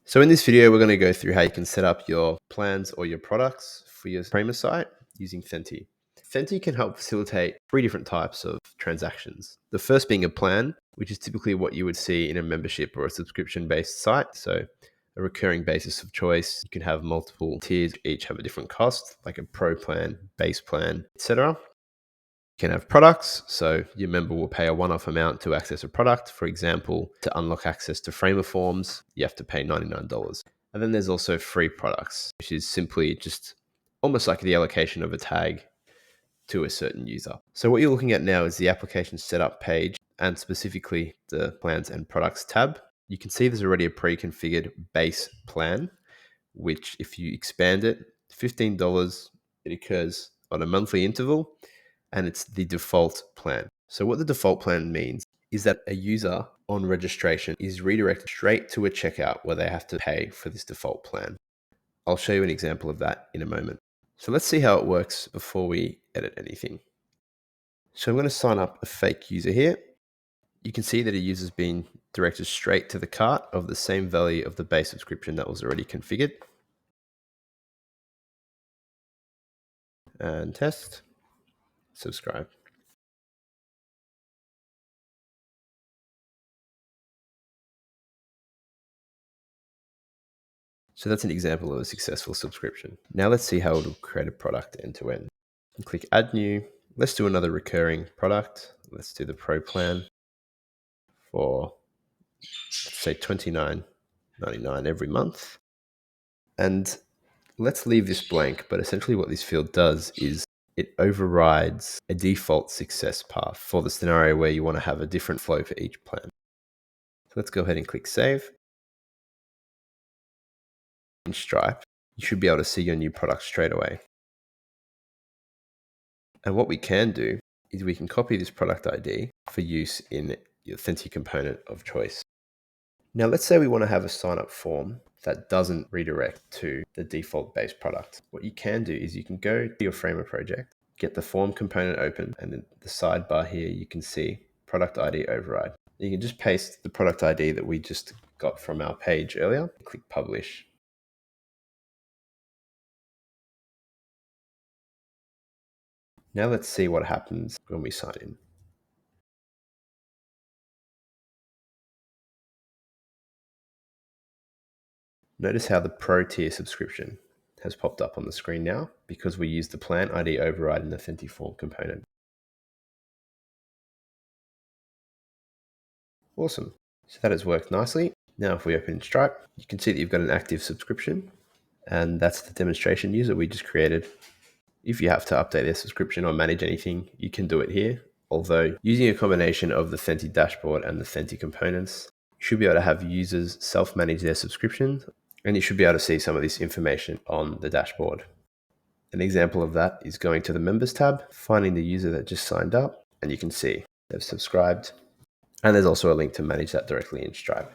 So in this video, we're going to go through how you can set up your plans or your products for your Framer site using Thenti. Thenti can help facilitate 3 different types of transactions. The first being a plan, which is typically what you would see in a membership or a subscription-based site. So a recurring basis of choice. You can have multiple tiers, each have a different cost, like a pro plan, base plan, etc. You can have products, so your member will pay a one-off amount to access a product. For example, to unlock access to Framer forms, you have to pay $99. And then there's also free products, which is simply just almost like the allocation of a tag to a certain user. So what you're looking at now is the application setup page and specifically the plans and products tab. You can see there's already a pre-configured base plan, which if you expand it, $15, it occurs on a monthly interval, and it's the default plan. So what the default plan means is that a user on registration is redirected straight to a checkout where they have to pay for this default plan. I'll show you an example of that in a moment. So let's see how it works before we edit anything. So I'm going to sign up a fake user here. You can see that a user's been directed straight to the cart of the same value of the base subscription that was already configured. And test, subscribe. So that's an example of a successful subscription. Now let's see how it'll create a product end to end. Click add new. Let's do another recurring product. Let's do the pro plan for, let's say, $29.99 every month. And let's leave this blank, but essentially what this field does is it overrides a default success path for the scenario where you want to have a different flow for each plan. So let's go ahead and click save. In Stripe, you should be able to see your new product straight away. And what we can do is we can copy this product ID for use in the Authentication component of choice. Now, let's say we want to have a sign-up form that doesn't redirect to the default base product. What you can do is you can go to your Framer project, get the form component open, and in the sidebar here, you can see product ID override. You can just paste the product ID that we just got from our page earlier, click publish. Now let's see what happens when we sign in. Notice how the Pro tier subscription has popped up on the screen now because we used the plan ID override in the Thenti form component. Awesome. So that has worked nicely. Now if we open Stripe, you can see that you've got an active subscription, and that's the demonstration user we just created. If you have to update their subscription or manage anything, you can do it here. Although using a combination of the Thenti dashboard and the Thenti components, you should be able to have users self-manage their subscriptions, and you should be able to see some of this information on the dashboard. An example of that is going to the members tab, finding the user that just signed up, and you can see they've subscribed. And there's also a link to manage that directly in Stripe.